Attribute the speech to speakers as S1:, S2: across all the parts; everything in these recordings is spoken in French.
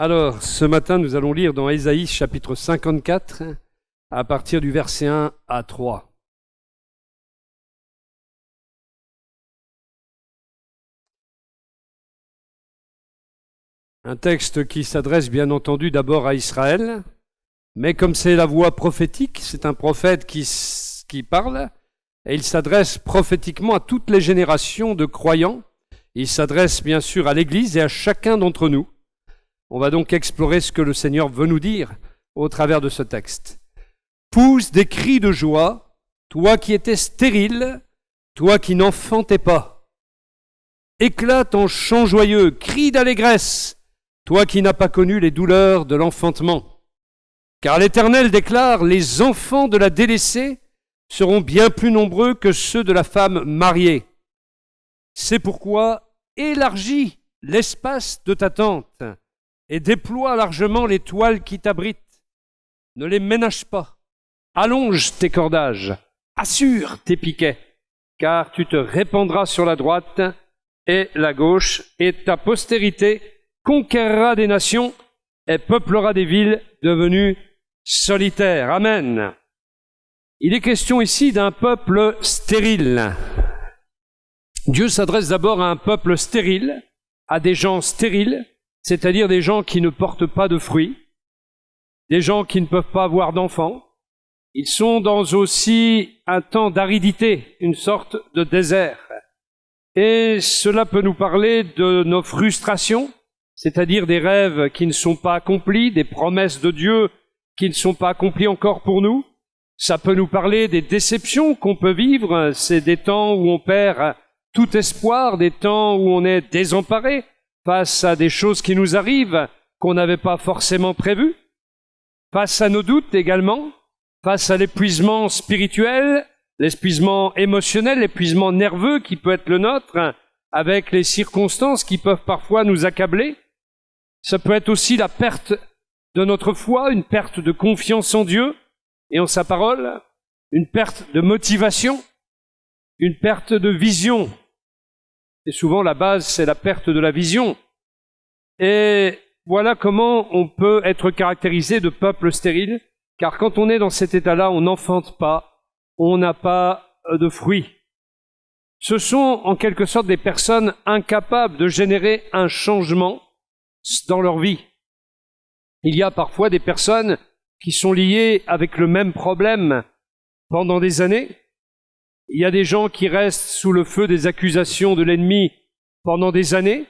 S1: Alors, ce matin, nous allons lire dans Ésaïe chapitre 54, à partir du verset 1 à 3. Un texte qui s'adresse bien entendu d'abord à Israël, mais comme c'est la voix prophétique, c'est un prophète qui parle, et il s'adresse prophétiquement à toutes les générations de croyants. Il s'adresse bien sûr à l'Église et à chacun d'entre nous. On va donc explorer ce que le Seigneur veut nous dire au travers de ce texte. Pousse des cris de joie, toi qui étais stérile, toi qui n'enfantais pas. Éclate en chants joyeux, crie d'allégresse, toi qui n'as pas connu les douleurs de l'enfantement. Car l'Éternel déclare, les enfants de la délaissée seront bien plus nombreux que ceux de la femme mariée. C'est pourquoi élargis l'espace de ta tente et déploie largement les toiles qui t'abritent. Ne les ménage pas. Allonge tes cordages, assure tes piquets, car tu te répandras sur la droite et la gauche, et ta postérité conquérera des nations et peuplera des villes devenues solitaires. Amen. Il est question ici d'un peuple stérile. Dieu s'adresse d'abord à un peuple stérile, à des gens stériles, c'est-à-dire des gens qui ne portent pas de fruits, des gens qui ne peuvent pas avoir d'enfants. Ils sont dans aussi un temps d'aridité, une sorte de désert. Et cela peut nous parler de nos frustrations, c'est-à-dire des rêves qui ne sont pas accomplis, des promesses de Dieu qui ne sont pas accomplies encore pour nous. Ça peut nous parler des déceptions qu'on peut vivre, c'est des temps où on perd tout espoir, des temps où on est désemparé face à des choses qui nous arrivent qu'on n'avait pas forcément prévues, face à nos doutes également, face à l'épuisement spirituel, l'épuisement émotionnel, l'épuisement nerveux qui peut être le nôtre, avec les circonstances qui peuvent parfois nous accabler. Ça peut être aussi la perte de notre foi, une perte de confiance en Dieu et en sa parole, une perte de motivation, une perte de vision. Et souvent la base, c'est la perte de la vision. Et voilà comment on peut être caractérisé de peuple stérile, car quand on est dans cet état-là, on n'enfante pas, on n'a pas de fruits. Ce sont en quelque sorte des personnes incapables de générer un changement dans leur vie. Il y a parfois des personnes qui sont liées avec le même problème pendant des années. Il y a des gens qui restent sous le feu des accusations de l'ennemi pendant des années,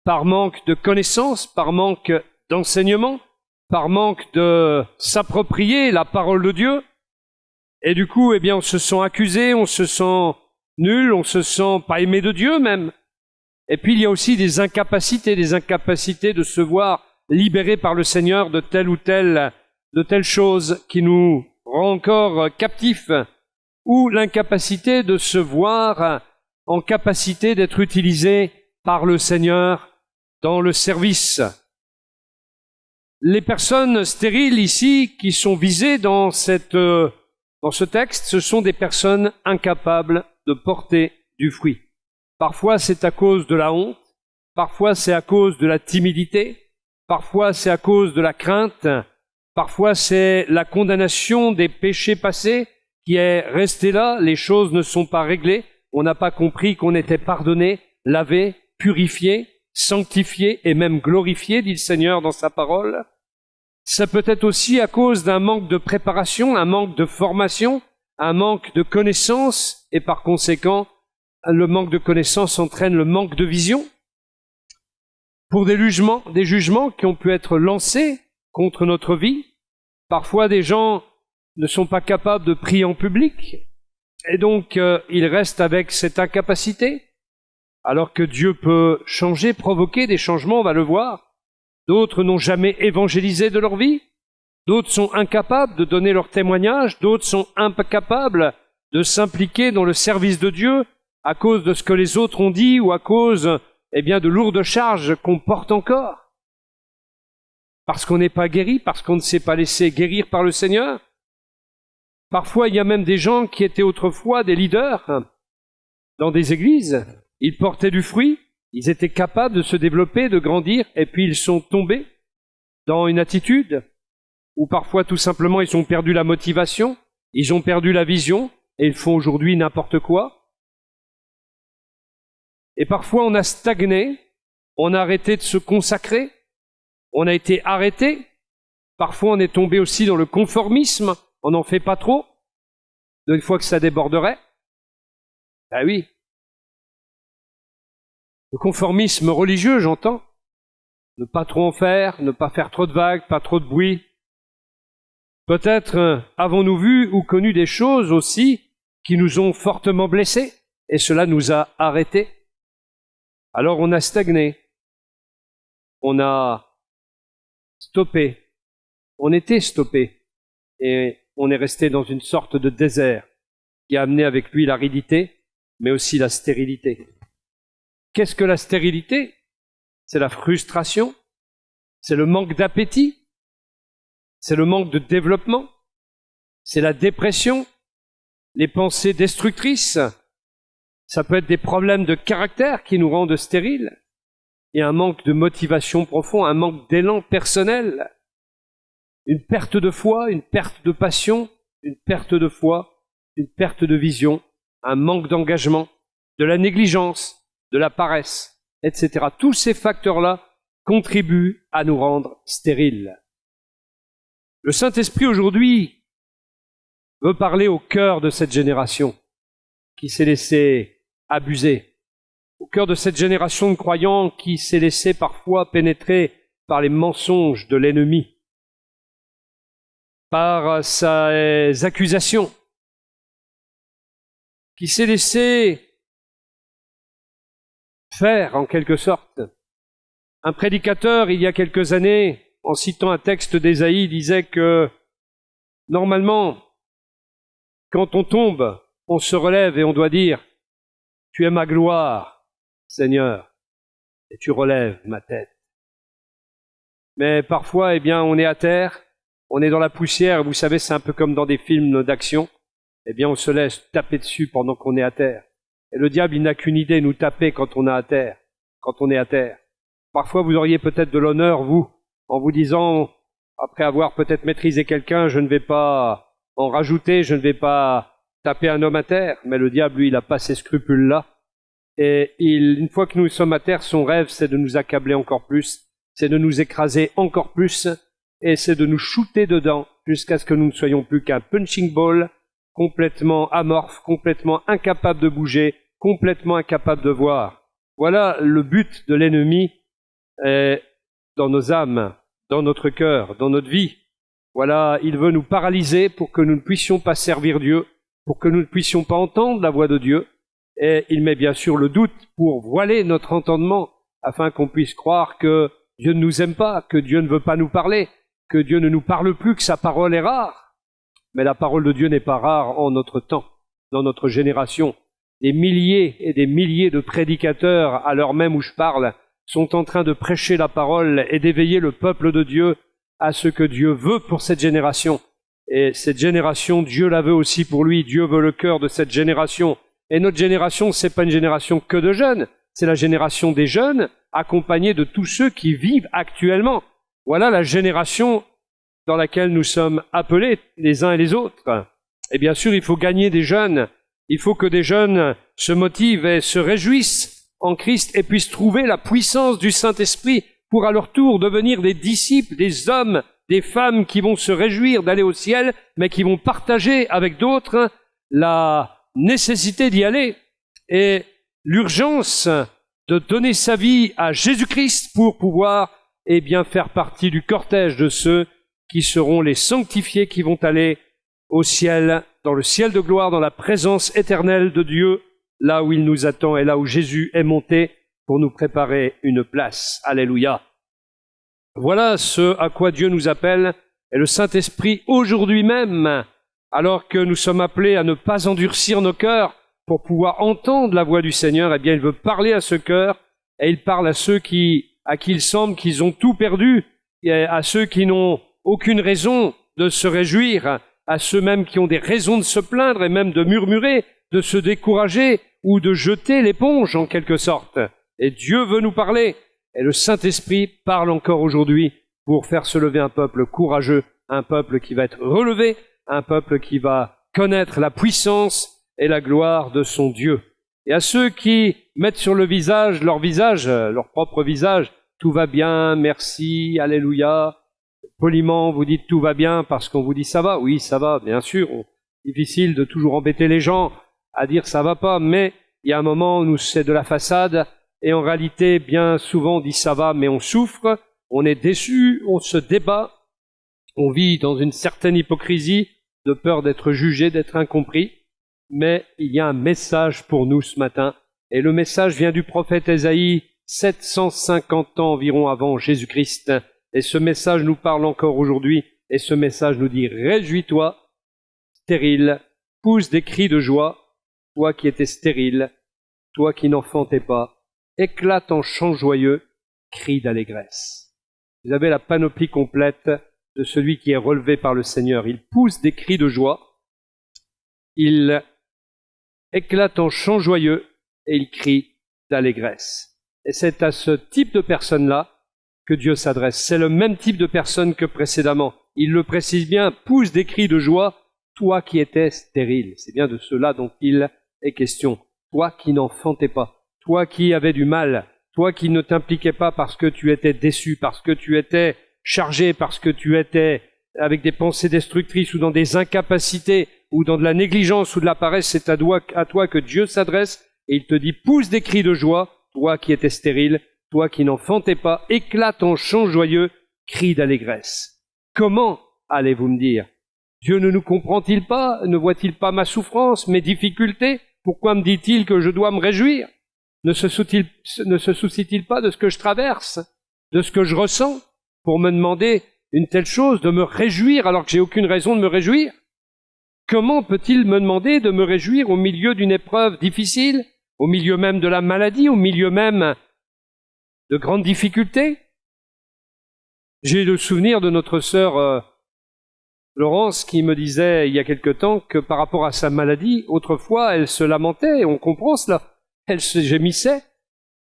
S1: par manque de connaissances, par manque d'enseignement, par manque de s'approprier la parole de Dieu. Et du coup, on se sent accusé, on se sent nul, on se sent pas aimé de Dieu même. Et puis il y a aussi des incapacités de se voir libérés par le Seigneur de telle ou telle chose qui nous rend encore captifs, ou l'incapacité de se voir en capacité d'être utilisé par le Seigneur dans le service. Les personnes stériles ici qui sont visées dans ce texte, ce sont des personnes incapables de porter du fruit. Parfois c'est à cause de la honte, parfois c'est à cause de la timidité, parfois c'est à cause de la crainte, parfois c'est la condamnation des péchés passés qui est restée là, les choses ne sont pas réglées, on n'a pas compris qu'on était pardonné, lavé, purifié, sanctifié et même glorifié, dit le Seigneur dans sa parole. Ça peut être aussi à cause d'un manque de préparation, un manque de formation, un manque de connaissance, et par conséquent, le manque de connaissance entraîne le manque de vision. Pour des jugements qui ont pu être lancés contre notre vie, parfois des gens ne sont pas capables de prier en public, et donc ils restent avec cette incapacité, alors que Dieu peut changer, provoquer des changements, on va le voir. D'autres n'ont jamais évangélisé de leur vie, d'autres sont incapables de donner leur témoignage, d'autres sont incapables de s'impliquer dans le service de Dieu à cause de ce que les autres ont dit ou à cause de lourdes charges qu'on porte encore. Parce qu'on n'est pas guéri, parce qu'on ne s'est pas laissé guérir par le Seigneur. Parfois, il y a même des gens qui étaient autrefois des leaders dans des églises. Ils portaient du fruit, ils étaient capables de se développer, de grandir, et puis ils sont tombés dans une attitude, ou parfois tout simplement ils ont perdu la motivation, ils ont perdu la vision, et ils font aujourd'hui n'importe quoi. Et parfois on a stagné, on a arrêté de se consacrer, on a été arrêté, parfois on est tombé aussi dans le conformisme, on n'en fait pas trop, une fois que ça déborderait. Ben oui. Le conformisme religieux, j'entends. Ne pas trop en faire, ne pas faire trop de vagues, pas trop de bruit. Peut-être avons-nous vu ou connu des choses aussi qui nous ont fortement blessés, et cela nous a arrêtés. Alors on a stagné, on a stoppé, on était stoppé, et on est resté dans une sorte de désert qui a amené avec lui l'aridité, mais aussi la stérilité. Qu'est-ce que la stérilité? C'est la frustration, c'est le manque d'appétit, c'est le manque de développement, c'est la dépression, les pensées destructrices, ça peut être des problèmes de caractère qui nous rendent stériles, et un manque de motivation profond, un manque d'élan personnel, une perte de foi, une perte de passion, une perte de foi, une perte de vision, un manque d'engagement, de la négligence, de la paresse, etc. Tous ces facteurs-là contribuent à nous rendre stériles. Le Saint-Esprit aujourd'hui veut parler au cœur de cette génération qui s'est laissée abuser, au cœur de cette génération de croyants qui s'est laissée parfois pénétrer par les mensonges de l'ennemi, par ses accusations, qui s'est laissé faire en quelque sorte. Un prédicateur, il y a quelques années, en citant un texte d'Ésaïe, disait que normalement, quand on tombe, on se relève et on doit dire « Tu es ma gloire, Seigneur, et tu relèves ma tête. » Mais parfois, eh bien, on est à terre, on est dans la poussière, vous savez, c'est un peu comme dans des films d'action, eh bien, on se laisse taper dessus pendant qu'on est à terre. Et le diable, il n'a qu'une idée, nous taper quand on est à terre, quand on est à terre. Parfois, vous auriez peut-être de l'honneur, vous, en vous disant, après avoir peut-être maîtrisé quelqu'un, je ne vais pas en rajouter, je ne vais pas taper un homme à terre, mais le diable, lui, il n'a pas ces scrupules-là. Et une fois que nous sommes à terre, son rêve, c'est de nous accabler encore plus, c'est de nous écraser encore plus, et c'est de nous shooter dedans, jusqu'à ce que nous ne soyons plus qu'un punching ball, complètement amorphe, complètement incapable de bouger, complètement incapable de voir. Voilà le but de l'ennemi dans nos âmes, dans notre cœur, dans notre vie. Voilà, il veut nous paralyser pour que nous ne puissions pas servir Dieu, pour que nous ne puissions pas entendre la voix de Dieu. Et il met bien sûr le doute pour voiler notre entendement, afin qu'on puisse croire que Dieu ne nous aime pas, que Dieu ne veut pas nous parler, que Dieu ne nous parle plus, que sa parole est rare. Mais la parole de Dieu n'est pas rare en notre temps, dans notre génération. Des milliers et des milliers de prédicateurs, à l'heure même où je parle, sont en train de prêcher la parole et d'éveiller le peuple de Dieu à ce que Dieu veut pour cette génération. Et cette génération, Dieu la veut aussi pour lui. Dieu veut le cœur de cette génération. Et notre génération, c'est pas une génération que de jeunes, c'est la génération des jeunes, accompagnée de tous ceux qui vivent actuellement. Voilà la génération dans laquelle nous sommes appelés les uns et les autres. Et bien sûr, il faut gagner des jeunes. Il faut que des jeunes se motivent et se réjouissent en Christ et puissent trouver la puissance du Saint-Esprit pour à leur tour devenir des disciples, des hommes, des femmes qui vont se réjouir d'aller au ciel, mais qui vont partager avec d'autres la nécessité d'y aller et l'urgence de donner sa vie à Jésus-Christ pour pouvoir bien faire partie du cortège de ceux qui seront les sanctifiés, qui vont aller au ciel, dans le ciel de gloire, dans la présence éternelle de Dieu, là où il nous attend et là où Jésus est monté pour nous préparer une place. Alléluia. Voilà ce à quoi Dieu nous appelle, et le Saint-Esprit aujourd'hui même, alors que nous sommes appelés à ne pas endurcir nos cœurs pour pouvoir entendre la voix du Seigneur, eh bien il veut parler à ce cœur, et il parle à ceux à qui il semble qu'ils ont tout perdu, et à ceux qui n'ont aucune raison de se réjouir, à ceux même qui ont des raisons de se plaindre et même de murmurer, de se décourager ou de jeter l'éponge en quelque sorte. Et Dieu veut nous parler, et le Saint-Esprit parle encore aujourd'hui pour faire se lever un peuple courageux, un peuple qui va être relevé, un peuple qui va connaître la puissance et la gloire de son Dieu. Et à ceux qui mettent sur le visage, leur propre visage, tout va bien, merci, alléluia. Poliment, vous dites tout va bien parce qu'on vous dit ça va. Oui, ça va, bien sûr. Difficile de toujours embêter les gens à dire ça va pas, mais il y a un moment où c'est de la façade et en réalité, bien souvent, on dit ça va, mais on souffre, on est déçu, on se débat, on vit dans une certaine hypocrisie de peur d'être jugé, d'être incompris. Mais il y a un message pour nous ce matin, et le message vient du prophète Ésaïe, 750 ans environ avant Jésus-Christ, et ce message nous parle encore aujourd'hui, et ce message nous dit « Réjouis-toi, stérile, pousse des cris de joie, toi qui étais stérile, toi qui n'enfantais pas, éclate en chants joyeux, crie d'allégresse. » Vous avez la panoplie complète de celui qui est relevé par le Seigneur. Il pousse des cris de joie, il éclate en chants joyeux et il crie d'allégresse. Et c'est à ce type de personne-là que Dieu s'adresse. C'est le même type de personne que précédemment. Il le précise bien, pousse des cris de joie, toi qui étais stérile. C'est bien de cela dont il est question. Toi qui n'enfantais pas, toi qui avais du mal, toi qui ne t'impliquais pas parce que tu étais déçu, parce que tu étais chargé, parce que tu étais avec des pensées destructrices ou dans des incapacités, ou dans de la négligence ou de la paresse, c'est à toi que Dieu s'adresse, et il te dit, pousse des cris de joie, toi qui étais stérile, toi qui n'enfantais pas, éclate en chants joyeux, crie d'allégresse. Comment, allez-vous me dire? Dieu ne nous comprend-il pas? Ne voit-il pas ma souffrance, mes difficultés? Pourquoi me dit-il que je dois me réjouir? Ne se soucie-t-il pas de ce que je traverse, de ce que je ressens, pour me demander une telle chose, de me réjouir alors que j'ai aucune raison de me réjouir? Comment peut-il me demander de me réjouir au milieu d'une épreuve difficile, au milieu même de la maladie, au milieu même de grandes difficultés? J'ai le souvenir de notre sœur Laurence qui me disait il y a quelque temps que par rapport à sa maladie, autrefois elle se lamentait, et on comprend cela, elle se gémissait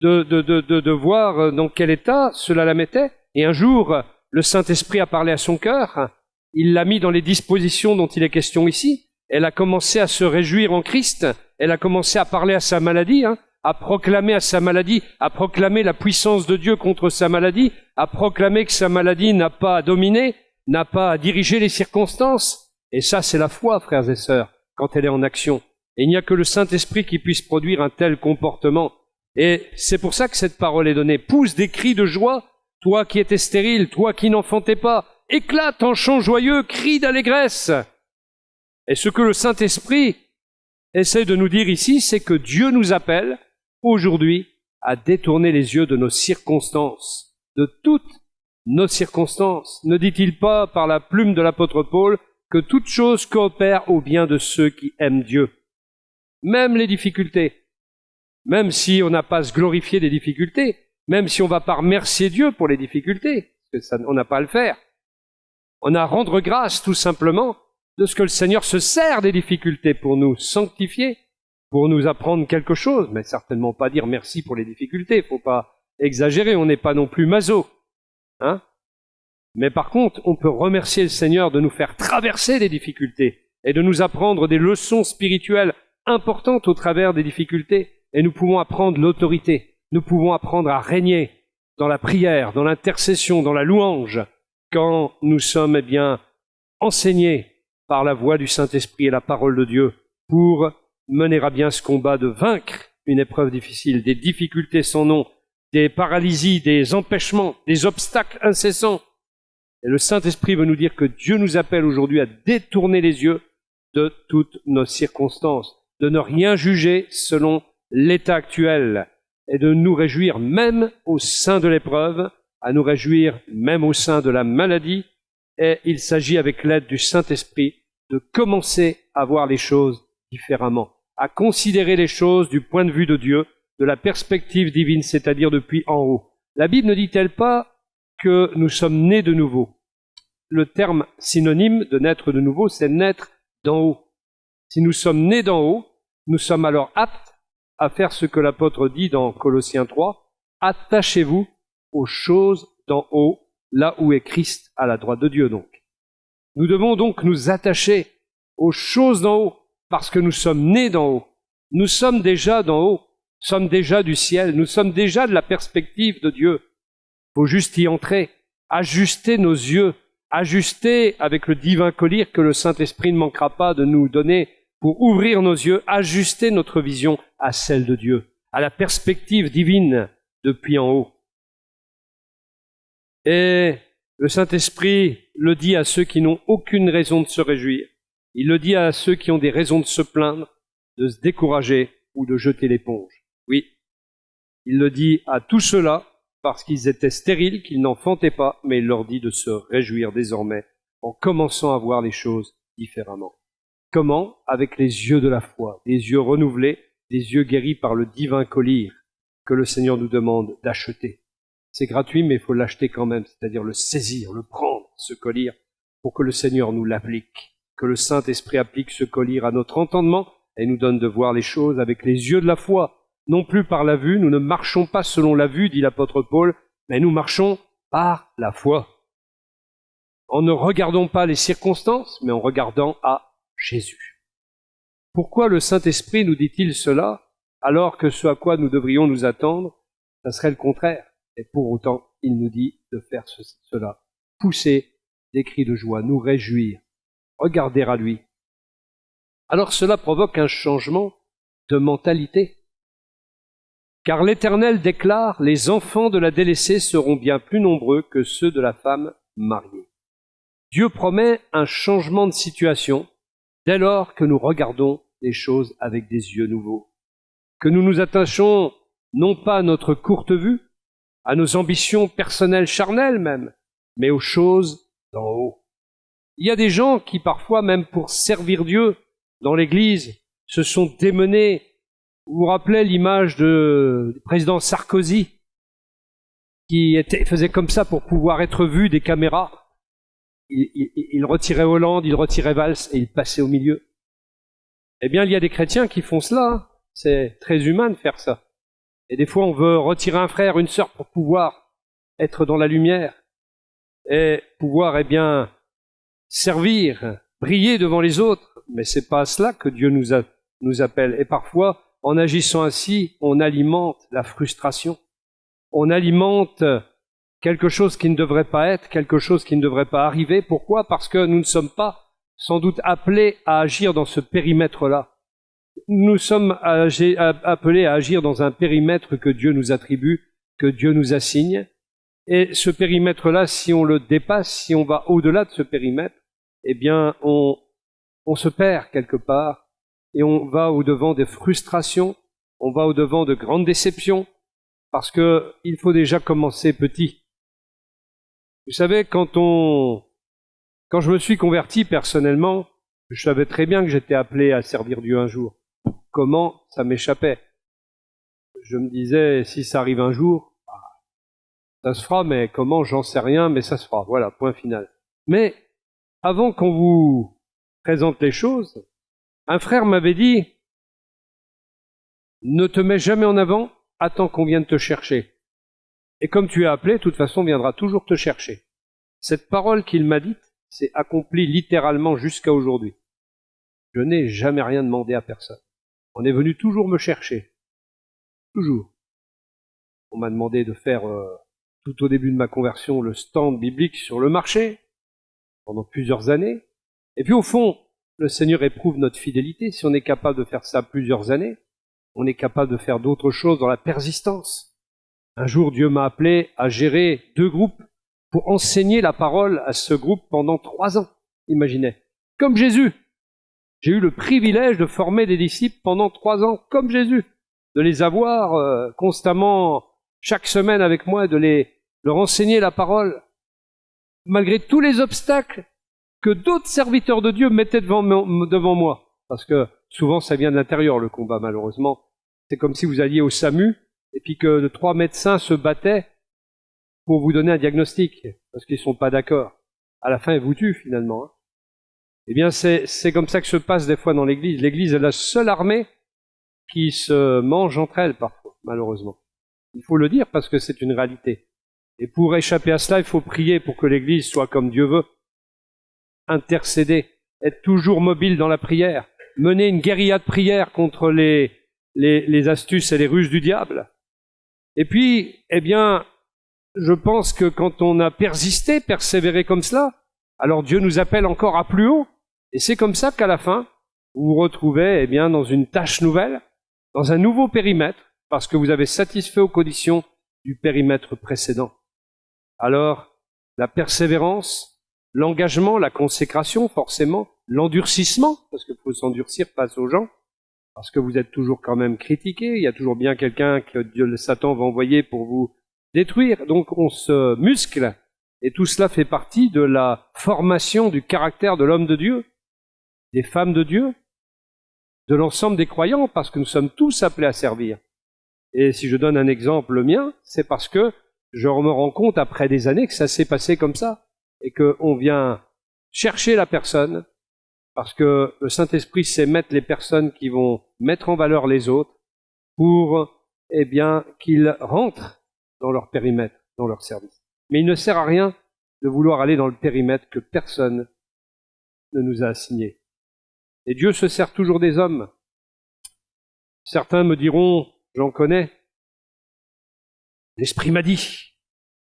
S1: de voir dans quel état cela la mettait, et un jour le Saint-Esprit a parlé à son cœur. Il l'a mis dans les dispositions dont il est question ici. Elle a commencé à se réjouir en Christ. Elle a commencé à parler à sa maladie, à proclamer à sa maladie, à proclamer la puissance de Dieu contre sa maladie, à proclamer que sa maladie n'a pas à dominer, n'a pas à diriger les circonstances. Et ça, c'est la foi, frères et sœurs, quand elle est en action. Et il n'y a que le Saint-Esprit qui puisse produire un tel comportement. Et c'est pour ça que cette parole est donnée. Pousse des cris de joie, toi qui étais stérile, toi qui n'enfantais pas, éclate en chants joyeux, crie d'allégresse. Et ce que le Saint-Esprit essaie de nous dire ici, c'est que Dieu nous appelle aujourd'hui à détourner les yeux de nos circonstances, de toutes nos circonstances. Ne dit-il pas par la plume de l'apôtre Paul que toute chose coopère au bien de ceux qui aiment Dieu? Même les difficultés, même si on n'a pas à se glorifier des difficultés, même si on ne va pas remercier Dieu pour les difficultés, parce que on n'a pas à le faire. On a à rendre grâce tout simplement de ce que le Seigneur se sert des difficultés pour nous sanctifier, pour nous apprendre quelque chose, mais certainement pas dire merci pour les difficultés, il ne faut pas exagérer, on n'est pas non plus maso. Mais par contre, on peut remercier le Seigneur de nous faire traverser des difficultés et de nous apprendre des leçons spirituelles importantes au travers des difficultés, et nous pouvons apprendre l'autorité, nous pouvons apprendre à régner dans la prière, dans l'intercession, dans la louange, quand nous sommes enseignés par la voix du Saint-Esprit et la parole de Dieu pour mener à bien ce combat de vaincre une épreuve difficile, des difficultés sans nom, des paralysies, des empêchements, des obstacles incessants. Et le Saint-Esprit veut nous dire que Dieu nous appelle aujourd'hui à détourner les yeux de toutes nos circonstances, de ne rien juger selon l'état actuel et de nous réjouir même au sein de l'épreuve, à nous réjouir même au sein de la maladie. Et il s'agit, avec l'aide du Saint-Esprit, de commencer à voir les choses différemment, à considérer les choses du point de vue de Dieu, de la perspective divine, c'est-à-dire depuis en haut. La Bible ne dit-elle pas que nous sommes nés de nouveau? Le terme synonyme de naître de nouveau, c'est naître d'en haut. Si nous sommes nés d'en haut, nous sommes alors aptes à faire ce que l'apôtre dit dans Colossiens 3, « Attachez-vous aux choses d'en haut, là où est Christ à la droite de Dieu donc. Nous devons donc nous attacher aux choses d'en haut, parce que nous sommes nés d'en haut. Nous sommes déjà d'en haut, nous sommes déjà du ciel, nous sommes déjà de la perspective de Dieu. Il faut juste y entrer, ajuster nos yeux, ajuster avec le divin collier que le Saint-Esprit ne manquera pas de nous donner pour ouvrir nos yeux, ajuster notre vision à celle de Dieu, à la perspective divine depuis en haut. Et le Saint-Esprit le dit à ceux qui n'ont aucune raison de se réjouir. Il le dit à ceux qui ont des raisons de se plaindre, de se décourager ou de jeter l'éponge. Oui, il le dit à tous ceux-là parce qu'ils étaient stériles, qu'ils n'enfantaient pas, mais il leur dit de se réjouir désormais en commençant à voir les choses différemment. Comment? Avec les yeux de la foi, des yeux renouvelés, des yeux guéris par le divin collier que le Seigneur nous demande d'acheter. C'est gratuit, mais il faut l'acheter quand même, c'est-à-dire le saisir, le prendre, ce collier, pour que le Seigneur nous l'applique, que le Saint-Esprit applique ce collier à notre entendement et nous donne de voir les choses avec les yeux de la foi, non plus par la vue. Nous ne marchons pas selon la vue, dit l'apôtre Paul, mais nous marchons par la foi. En ne regardant pas les circonstances, mais en regardant à Jésus. Pourquoi le Saint-Esprit nous dit-il cela, alors que ce à quoi nous devrions nous attendre, ça serait le contraire. Et pour autant, il nous dit de faire cela. Pousser des cris de joie, nous réjouir, regarder à lui. Alors cela provoque un changement de mentalité. Car l'Éternel déclare, les enfants de la délaissée seront bien plus nombreux que ceux de la femme mariée. Dieu promet un changement de situation dès lors que nous regardons les choses avec des yeux nouveaux. Que nous nous attachons non pas à notre courte vue, à nos ambitions personnelles charnelles même, mais aux choses d'en haut. Il y a des gens qui parfois, même pour servir Dieu dans l'Église, se sont démenés. Vous vous rappelez l'image du président Sarkozy qui faisait comme ça pour pouvoir être vu des caméras. Il retirait Hollande, il retirait Valls et il passait au milieu. Eh bien, il y a des chrétiens qui font cela. C'est très humain de faire ça. Et des fois, on veut retirer un frère, une sœur pour pouvoir être dans la lumière et pouvoir, eh bien, servir, briller devant les autres. Mais c'est pas à cela que Dieu nous appelle. Et parfois, en agissant ainsi, on alimente la frustration. On alimente quelque chose qui ne devrait pas être, quelque chose qui ne devrait pas arriver. Pourquoi? Parce que nous ne sommes pas sans doute appelés à agir dans ce périmètre-là. Nous sommes appelés à agir dans un périmètre que Dieu nous attribue, que Dieu nous assigne. Et ce périmètre-là, si on le dépasse, si on va au-delà de ce périmètre, eh bien, on se perd quelque part et on va au-devant des frustrations, on va au-devant de grandes déceptions, parce que il faut déjà commencer petit. Vous savez, quand je me suis converti personnellement, je savais très bien que j'étais appelé à servir Dieu un jour. Comment? Ça m'échappait. Je me disais, si ça arrive un jour, ça se fera, mais comment? J'en sais rien, mais ça se fera. Voilà, point final. Mais avant qu'on vous présente les choses, un frère m'avait dit, ne te mets jamais en avant, attends qu'on vienne te chercher. Et comme tu es appelé, de toute façon, on viendra toujours te chercher. Cette parole qu'il m'a dite s'est accomplie littéralement jusqu'à aujourd'hui. Je n'ai jamais rien demandé à personne. On est venu toujours me chercher. Toujours. On m'a demandé de faire, tout au début de ma conversion, le stand biblique sur le marché, pendant plusieurs années. Et puis au fond, le Seigneur éprouve notre fidélité. Si on est capable de faire ça plusieurs années, on est capable de faire d'autres choses dans la persistance. Un jour, Dieu m'a appelé à gérer 2 groupes pour enseigner la parole à ce groupe pendant 3 ans. Imaginez. Comme Jésus. J'ai eu le privilège de former des disciples pendant 3 ans, comme Jésus. De les avoir constamment, chaque semaine avec moi, de leur enseigner la parole. Malgré tous les obstacles que d'autres serviteurs de Dieu mettaient devant moi. Parce que souvent, ça vient de l'intérieur, le combat, malheureusement. C'est comme si vous alliez au SAMU, et puis que 3 médecins se battaient pour vous donner un diagnostic, parce qu'ils ne sont pas d'accord. À la fin, ils vous tuent, finalement. Hein. Eh bien, c'est comme ça que se passe des fois dans l'Église. L'Église est la seule armée qui se mange entre elles, parfois, malheureusement. Il faut le dire, parce que c'est une réalité. Et pour échapper à cela, il faut prier pour que l'Église soit comme Dieu veut. Intercéder, être toujours mobile dans la prière, mener une guérilla de prière contre les astuces et les ruses du diable. Et puis, eh bien, je pense que quand on a persisté, persévéré comme cela, alors Dieu nous appelle encore à plus haut. Et c'est comme ça qu'à la fin, vous vous retrouvez, eh bien, dans une tâche nouvelle, dans un nouveau périmètre, parce que vous avez satisfait aux conditions du périmètre précédent. Alors, la persévérance, l'engagement, la consécration, forcément, l'endurcissement, parce qu'il faut s'endurcir face aux gens, parce que vous êtes toujours quand même critiqué, il y a toujours bien quelqu'un que Dieu, Satan va envoyer pour vous détruire, donc on se muscle, et tout cela fait partie de la formation du caractère de l'homme de Dieu, des femmes de Dieu, de l'ensemble des croyants, parce que nous sommes tous appelés à servir. Et si je donne un exemple, le mien, c'est parce que je me rends compte après des années que ça s'est passé comme ça, et qu'on vient chercher la personne, parce que le Saint-Esprit sait mettre les personnes qui vont mettre en valeur les autres pour, eh bien, qu'ils rentrent dans leur périmètre, dans leur service. Mais il ne sert à rien de vouloir aller dans le périmètre que personne ne nous a assigné. Et Dieu se sert toujours des hommes. Certains me diront, j'en connais, l'Esprit m'a dit.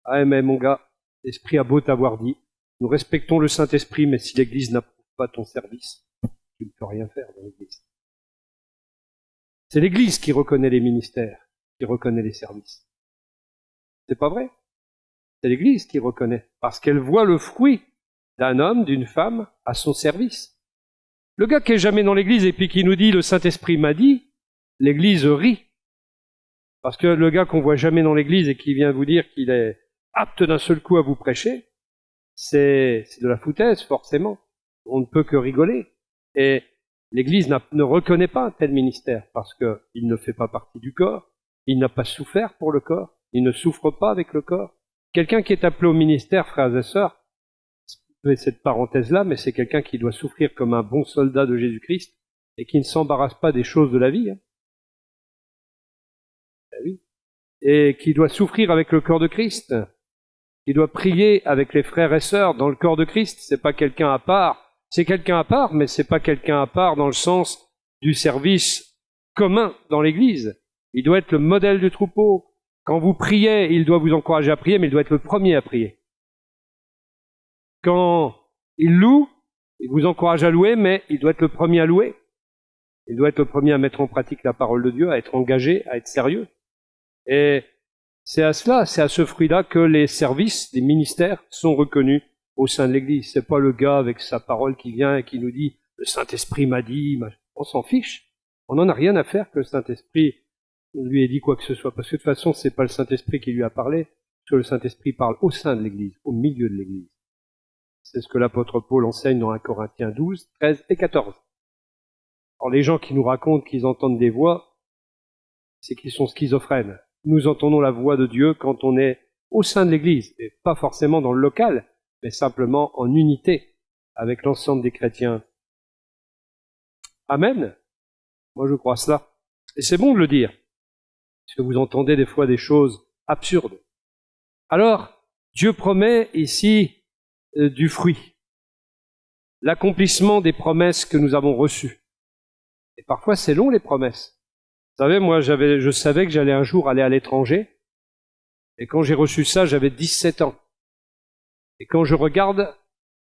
S1: Ah mais mon gars, l'Esprit a beau t'avoir dit, nous respectons le Saint-Esprit, mais si l'Église n'approuve pas ton service, tu ne peux rien faire dans l'Église. C'est l'Église qui reconnaît les ministères, qui reconnaît les services. C'est pas vrai? C'est l'Église qui reconnaît, parce qu'elle voit le fruit d'un homme, d'une femme, à son service. Le gars qui est jamais dans l'Église et puis qui nous dit « le Saint-Esprit m'a dit », l'Église rit. Parce que le gars qu'on voit jamais dans l'Église et qui vient vous dire qu'il est apte d'un seul coup à vous prêcher, c'est de la foutaise, forcément. On ne peut que rigoler. Et l'Église ne reconnaît pas un tel ministère parce qu'il ne fait pas partie du corps, il n'a pas souffert pour le corps, il ne souffre pas avec le corps. Quelqu'un qui est appelé au ministère, frères et sœurs, c'est cette parenthèse-là, mais c'est quelqu'un qui doit souffrir comme un bon soldat de Jésus-Christ et qui ne s'embarrasse pas des choses de la vie. Oui. Et qui doit souffrir avec le corps de Christ, qui doit prier avec les frères et sœurs dans le corps de Christ. C'est pas quelqu'un à part. C'est quelqu'un à part, mais c'est pas quelqu'un à part dans le sens du service commun dans l'Église. Il doit être le modèle du troupeau. Quand vous priez, il doit vous encourager à prier, mais il doit être le premier à prier. Quand il loue, il vous encourage à louer, mais il doit être le premier à louer. Il doit être le premier à mettre en pratique la parole de Dieu, à être engagé, à être sérieux. Et c'est à cela, c'est à ce fruit-là que les services, les ministères sont reconnus au sein de l'Église. C'est pas le gars avec sa parole qui vient et qui nous dit « le Saint-Esprit m'a dit », on s'en fiche. On n'en a rien à faire que le Saint-Esprit lui ait dit quoi que ce soit. Parce que de toute façon, c'est pas le Saint-Esprit qui lui a parlé, parce que le Saint-Esprit parle au sein de l'Église, au milieu de l'Église. C'est ce que l'apôtre Paul enseigne dans 1 Corinthiens 12, 13 et 14. Alors les gens qui nous racontent qu'ils entendent des voix, c'est qu'ils sont schizophrènes. Nous entendons la voix de Dieu quand on est au sein de l'Église, et pas forcément dans le local, mais simplement en unité avec l'ensemble des chrétiens. Amen. Moi je crois cela. Et c'est bon de le dire, parce que vous entendez des fois des choses absurdes. Alors, Dieu promet ici du fruit, l'accomplissement des promesses que nous avons reçues. Et parfois c'est long les promesses. Vous savez, moi je savais que j'allais un jour aller à l'étranger, et quand j'ai reçu ça, j'avais 17 ans. Et quand je regarde,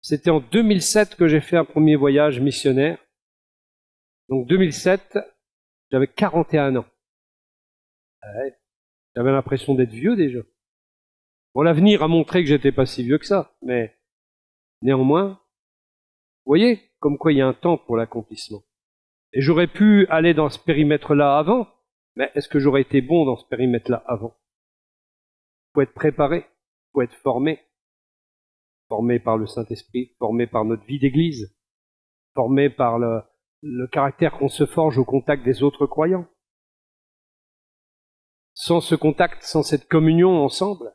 S1: c'était en 2007 que j'ai fait un premier voyage missionnaire. Donc 2007, j'avais 41 ans. Ouais, j'avais l'impression d'être vieux déjà. Bon, l'avenir a montré que j'étais pas si vieux que ça, mais néanmoins, vous voyez, comme quoi il y a un temps pour l'accomplissement. Et j'aurais pu aller dans ce périmètre-là avant, mais est-ce que j'aurais été bon dans ce périmètre-là avant? Il faut être préparé, il faut être formé par le Saint-Esprit, formé par notre vie d'Église, formé par le caractère qu'on se forge au contact des autres croyants. Sans ce contact, sans cette communion ensemble,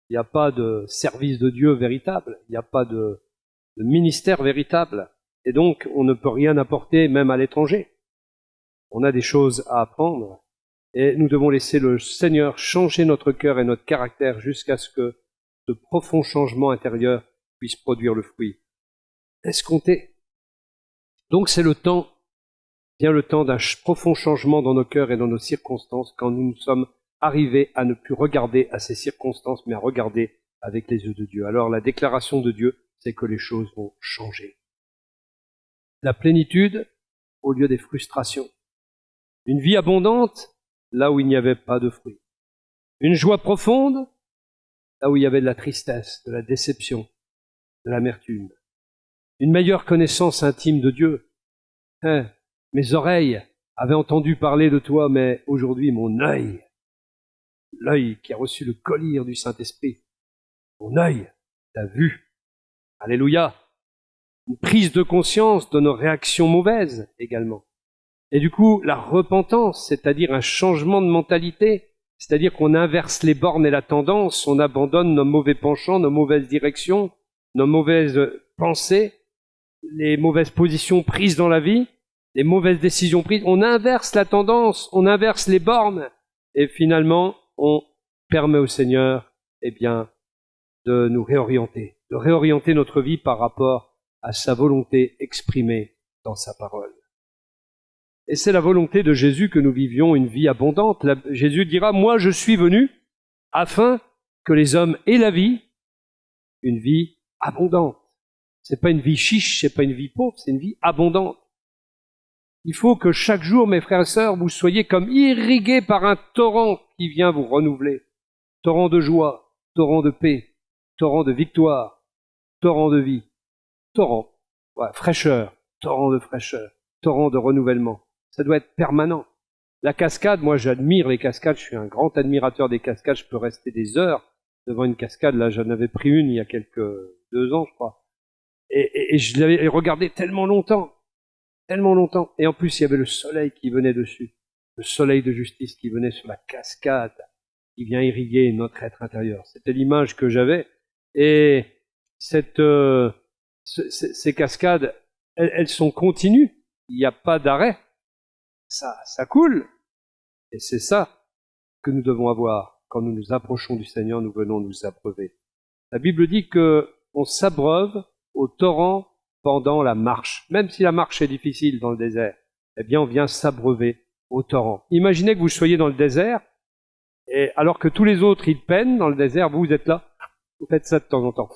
S1: il n'y a pas de service de Dieu véritable, il n'y a pas de ministère véritable, et donc on ne peut rien apporter même à l'étranger. On a des choses à apprendre, et nous devons laisser le Seigneur changer notre cœur et notre caractère jusqu'à ce que de profonds changements intérieurs puissent produire le fruit escompté. Donc c'est le temps, vient le temps d'un profond changement dans nos cœurs et dans nos circonstances, quand nous sommes arrivés à ne plus regarder à ces circonstances, mais à regarder avec les yeux de Dieu. Alors la déclaration de Dieu, c'est que les choses vont changer. La plénitude au lieu des frustrations. Une vie abondante là où il n'y avait pas de fruits. Une joie profonde là où il y avait de la tristesse, de la déception, de l'amertume. Une meilleure connaissance intime de Dieu. Mes oreilles avaient entendu parler de toi, mais aujourd'hui mon œil, l'œil qui a reçu le collier du Saint-Esprit, mon œil t'a vu. Alléluia. Une prise de conscience de nos réactions mauvaises également. Et du coup, la repentance, c'est-à-dire un changement de mentalité, c'est-à-dire qu'on inverse les bornes et la tendance, on abandonne nos mauvais penchants, nos mauvaises directions, nos mauvaises pensées, les mauvaises positions prises dans la vie, les mauvaises décisions prises. On inverse la tendance, on inverse les bornes, et finalement, on permet au Seigneur, de nous réorienter, de réorienter notre vie par rapport à sa volonté exprimée dans sa parole. Et c'est la volonté de Jésus que nous vivions une vie abondante. Jésus dira, moi je suis venu afin que les hommes aient la vie, une vie abondante. C'est pas une vie chiche, c'est pas une vie pauvre, c'est une vie abondante. Il faut que chaque jour, mes frères et sœurs, vous soyez comme irrigués par un torrent qui vient vous renouveler. Torrent de joie, torrent de paix, torrent de victoire, torrent de vie, torrent, fraîcheur, torrent de renouvellement. Ça doit être permanent. La cascade, moi j'admire les cascades, je suis un grand admirateur des cascades, je peux rester des heures devant une cascade. Là, j'en avais pris une il y a 2 ans, je crois. Et je l'avais regardé tellement longtemps. Et en plus, il y avait le soleil qui venait dessus, le soleil de justice qui venait sur la cascade, qui vient irriguer notre être intérieur. C'était l'image que j'avais. Et ces cascades, elles sont continues. Il n'y a pas d'arrêt. Ça coule. Et c'est ça que nous devons avoir. Quand nous nous approchons du Seigneur, nous venons nous abreuver. La Bible dit que on s'abreuve au torrent pendant la marche. Même si la marche est difficile dans le désert, on vient s'abreuver au torrent. Imaginez que vous soyez dans le désert, et alors que tous les autres, ils peinent dans le désert, vous êtes là. Vous faites ça de temps en temps.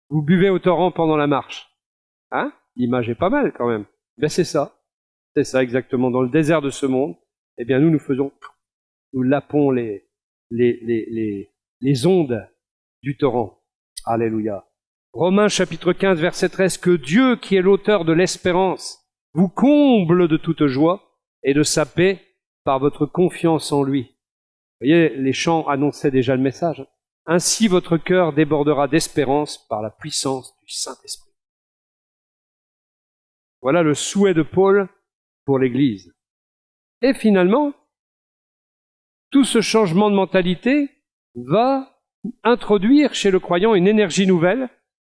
S1: Vous buvez au torrent pendant la marche. L'image est pas mal quand même. C'est ça. C'est ça exactement. Dans le désert de ce monde, nous lapons les ondes du torrent. Alléluia. Romains chapitre 15, verset 13, que Dieu, qui est l'auteur de l'espérance, vous comble de toute joie et de sa paix par votre confiance en lui. Vous voyez, les chants annonçaient déjà le message. Ainsi votre cœur débordera d'espérance par la puissance du Saint-Esprit. Voilà le souhait de Paul pour l'Église. Et finalement, tout ce changement de mentalité va introduire chez le croyant une énergie nouvelle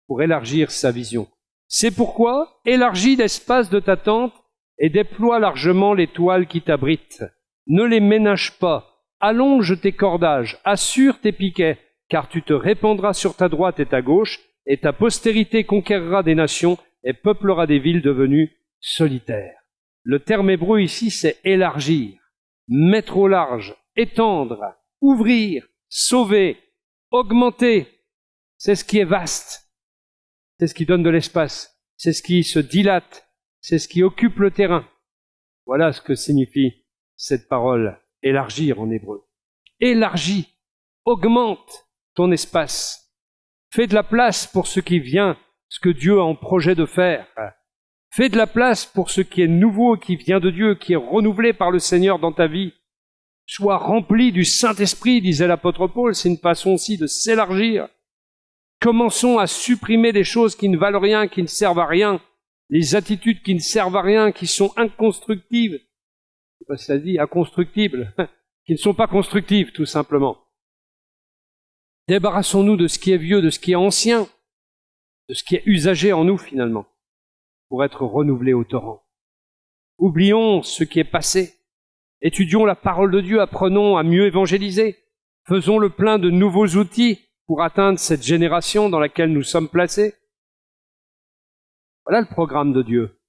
S1: pour élargir sa vision. C'est pourquoi élargis l'espace de ta tente et déploie largement les toiles qui t'abritent. Ne les ménage pas, allonge tes cordages, assure tes piquets, car tu te répandras sur ta droite et ta gauche, et ta postérité conquérera des nations et peuplera des villes devenues solitaires. Le terme hébreu ici, c'est élargir, mettre au large, étendre, ouvrir, sauver, augmenter. C'est ce qui est vaste. C'est ce qui donne de l'espace, c'est ce qui se dilate, c'est ce qui occupe le terrain. Voilà ce que signifie cette parole, élargir en hébreu. Élargis, augmente ton espace. Fais de la place pour ce qui vient, ce que Dieu a en projet de faire. Fais de la place pour ce qui est nouveau, qui vient de Dieu, qui est renouvelé par le Seigneur dans ta vie. Sois rempli du Saint-Esprit, disait l'apôtre Paul, c'est une façon aussi de s'élargir. Commençons à supprimer les choses qui ne valent rien, qui ne servent à rien, les attitudes qui ne servent à rien, qui sont inconstructives. Je sais pas si ça se dit, inconstructibles, qui ne sont pas constructives, tout simplement. Débarrassons-nous de ce qui est vieux, de ce qui est ancien, de ce qui est usagé en nous, finalement, pour être renouvelés au torrent. Oublions ce qui est passé. Étudions la parole de Dieu, apprenons à mieux évangéliser. Faisons le plein de nouveaux outils pour atteindre cette génération dans laquelle nous sommes placés. Voilà le programme de Dieu.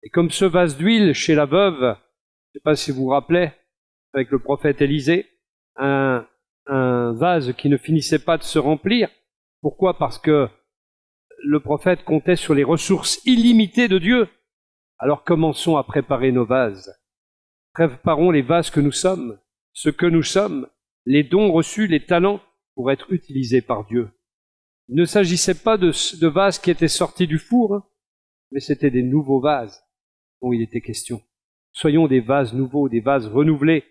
S1: Et comme ce vase d'huile chez la veuve, je ne sais pas si vous vous rappelez, avec le prophète Élisée, un vase qui ne finissait pas de se remplir. Pourquoi? Parce que le prophète comptait sur les ressources illimitées de Dieu. Alors commençons à préparer nos vases. Préparons les vases que nous sommes, ce que nous sommes, les dons reçus, les talents pour être utilisés par Dieu. Il ne s'agissait pas de vases qui étaient sortis du four, mais c'était des nouveaux vases dont il était question. Soyons des vases nouveaux, des vases renouvelés.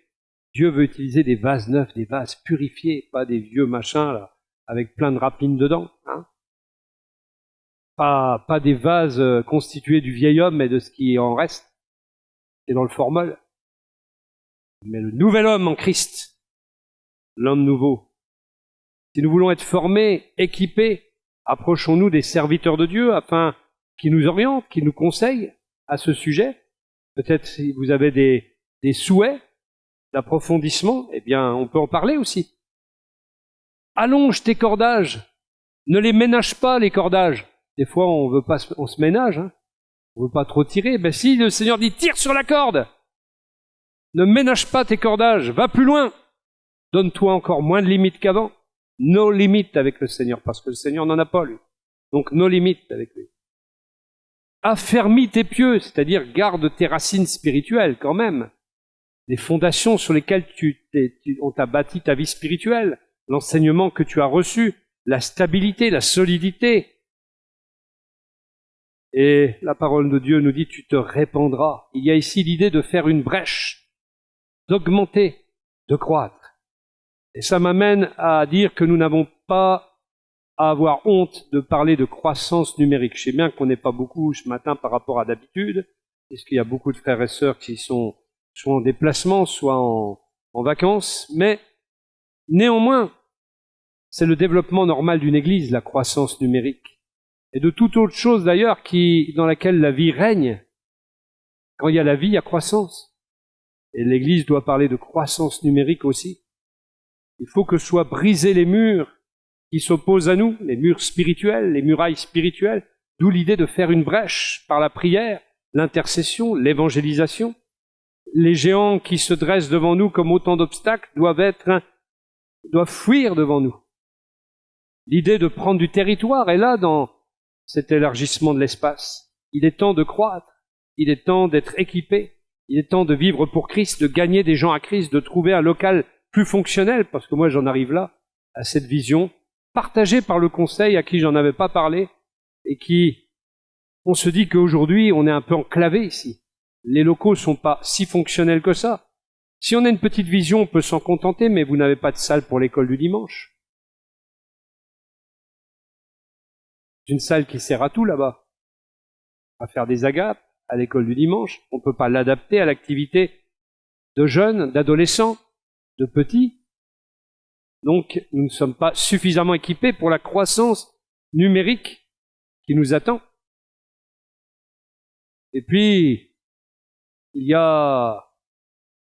S1: Dieu veut utiliser des vases neufs, des vases purifiés, pas des vieux machins là, avec plein de rapines dedans. Hein. Pas des vases constitués du vieil homme et de ce qui en reste, et dans le formol. Mais le nouvel homme en Christ, l'homme nouveau. Si nous voulons être formés, équipés, approchons-nous des serviteurs de Dieu afin qu'ils nous orientent, qu'ils nous conseillent à ce sujet. Peut-être si vous avez des souhaits d'approfondissement, eh bien, on peut en parler aussi. Allonge tes cordages. Ne les ménage pas, les cordages. Des fois, on se ménage, hein. On veut pas trop tirer. Ben si le Seigneur dit, tire sur la corde. Ne ménage pas tes cordages. Va plus loin. Donne-toi encore moins de limites qu'avant. No limites avec le Seigneur, parce que le Seigneur n'en a pas, lui. Donc, no limites avec lui. Affermis tes pieux, c'est-à-dire garde tes racines spirituelles quand même. Les fondations sur lesquelles on t'a bâti ta vie spirituelle, l'enseignement que tu as reçu, la stabilité, la solidité. Et la parole de Dieu nous dit, tu te répandras. Il y a ici l'idée de faire une brèche, d'augmenter, de croître. Et ça m'amène à dire que nous n'avons pas à avoir honte de parler de croissance numérique. Je sais bien qu'on n'est pas beaucoup ce matin par rapport à d'habitude, puisqu'il y a beaucoup de frères et sœurs qui sont soit en déplacement, soit en vacances, mais néanmoins, c'est le développement normal d'une église, la croissance numérique. Et de toute autre chose d'ailleurs dans laquelle la vie règne. Quand il y a la vie, il y a croissance. Et l'église doit parler de croissance numérique aussi. Il faut que soient brisés les murs qui s'opposent à nous, les murs spirituels, les murailles spirituelles, d'où l'idée de faire une brèche par la prière, l'intercession, l'évangélisation. Les géants qui se dressent devant nous comme autant d'obstacles doivent fuir devant nous. L'idée de prendre du territoire est là dans cet élargissement de l'espace. Il est temps de croître, il est temps d'être équipé, il est temps de vivre pour Christ, de gagner des gens à Christ, de trouver un local plus fonctionnel, parce que moi j'en arrive là, à cette vision, partagée par le conseil à qui j'en avais pas parlé, et on se dit qu'aujourd'hui on est un peu enclavé ici. Les locaux sont pas si fonctionnels que ça. Si on a une petite vision, on peut s'en contenter, mais vous n'avez pas de salle pour l'école du dimanche. C'est une salle qui sert à tout là-bas. À faire des agapes, à l'école du dimanche. On ne peut pas l'adapter à l'activité de jeunes, d'adolescents, de petits. Donc, nous ne sommes pas suffisamment équipés pour la croissance numérique qui nous attend. Et puis, il y a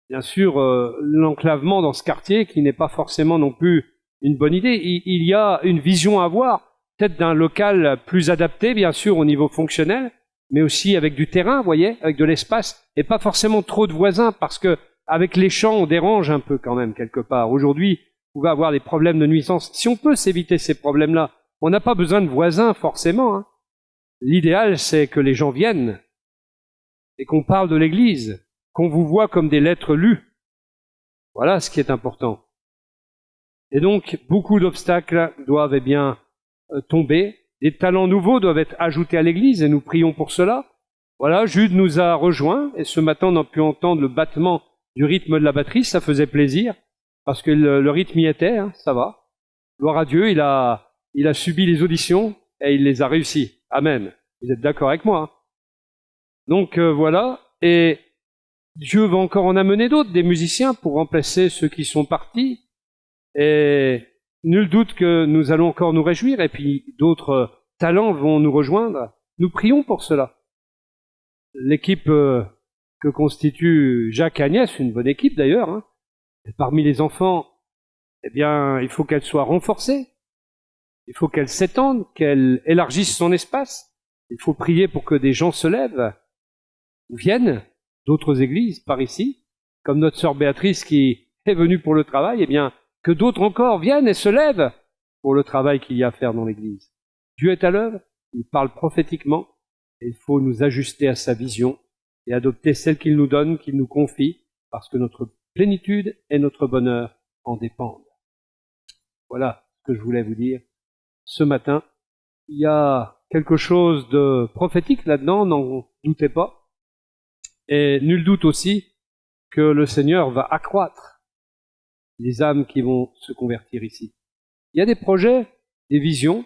S1: bien sûr l'enclavement dans ce quartier qui n'est pas forcément non plus une bonne idée. Il y a une vision à avoir, peut-être d'un local plus adapté, bien sûr, au niveau fonctionnel, mais aussi avec du terrain, vous voyez, avec de l'espace, et pas forcément trop de voisins, parce que avec les champs, on dérange un peu quand même, quelque part. Aujourd'hui, vous pouvez avoir des problèmes de nuisance. Si on peut s'éviter ces problèmes-là, on n'a pas besoin de voisins, forcément. Hein. L'idéal, c'est que les gens viennent, et qu'on parle de l'Église, qu'on vous voit comme des lettres lues. Voilà ce qui est important. Et donc, beaucoup d'obstacles doivent tomber. Des talents nouveaux doivent être ajoutés à l'Église, et nous prions pour cela. Voilà, Jude nous a rejoints, et ce matin, on a pu entendre le battement du rythme de la batterie, ça faisait plaisir, parce que le rythme y était, hein, ça va. Gloire à Dieu, il a subi les auditions, et il les a réussi. Amen. Vous êtes d'accord avec moi, hein? Donc voilà, et Dieu va encore en amener d'autres, des musiciens, pour remplacer ceux qui sont partis. Et nul doute que nous allons encore nous réjouir, et puis d'autres talents vont nous rejoindre. Nous prions pour cela. L'équipe que constitue Jacques et Agnès, une bonne équipe d'ailleurs, hein, et parmi les enfants, eh bien, il faut qu'elle soit renforcée. Il faut qu'elle s'étende, qu'elle élargisse son espace. Il faut prier pour que des gens se lèvent, viennent d'autres églises par ici, comme notre sœur Béatrice qui est venue pour le travail, eh bien, que d'autres encore viennent et se lèvent pour le travail qu'il y a à faire dans l'église. Dieu est à l'œuvre, il parle prophétiquement, et il faut nous ajuster à sa vision et adopter celle qu'il nous donne, qu'il nous confie, parce que notre plénitude et notre bonheur en dépendent. Voilà ce que je voulais vous dire ce matin. Il y a quelque chose de prophétique là-dedans, n'en doutez pas. Et nul doute aussi que le Seigneur va accroître les âmes qui vont se convertir ici. Il y a des projets, des visions,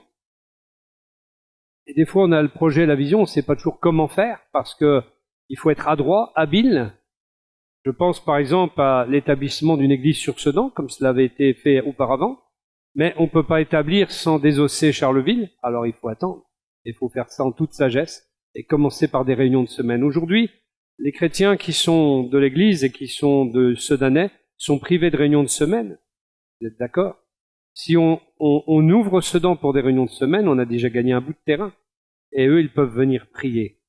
S1: et des fois on a le projet, la vision, on ne sait pas toujours comment faire, parce que il faut être adroit, habile. Je pense par exemple à l'établissement d'une église sur Sedan, comme cela avait été fait auparavant, mais on ne peut pas établir sans désosser Charleville, alors il faut attendre. Il faut faire ça en toute sagesse et commencer par des réunions de semaine. Aujourd'hui, les chrétiens qui sont de l'église et qui sont de Sedanais sont privés de réunions de semaine. Vous êtes d'accord? Si on ouvre Sedan pour des réunions de semaine, on a déjà gagné un bout de terrain. Et eux, ils peuvent venir prier.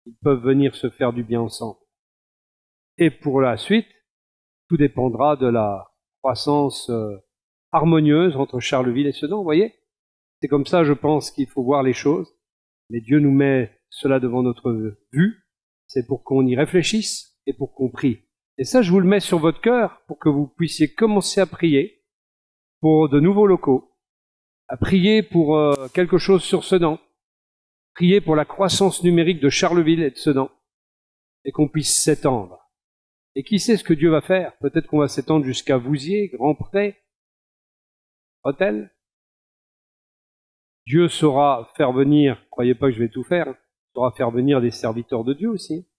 S1: Ils peuvent venir se faire du bien ensemble. Et pour la suite, tout dépendra de la croissance harmonieuse entre Charleville et Sedan, vous voyez? C'est comme ça, je pense, qu'il faut voir les choses. Mais Dieu nous met cela devant notre vue. C'est pour qu'on y réfléchisse et pour qu'on prie. Et ça, je vous le mets sur votre cœur pour que vous puissiez commencer à prier pour de nouveaux locaux, à prier pour quelque chose sur Sedan, prier pour la croissance numérique de Charleville et de Sedan, et qu'on puisse s'étendre. Et qui sait ce que Dieu va faire? Peut-être qu'on va s'étendre jusqu'à Vouziers, Grand-Pré, Hôtel. Dieu saura faire venir, croyez pas que je vais tout faire, saura faire venir des serviteurs de Dieu aussi.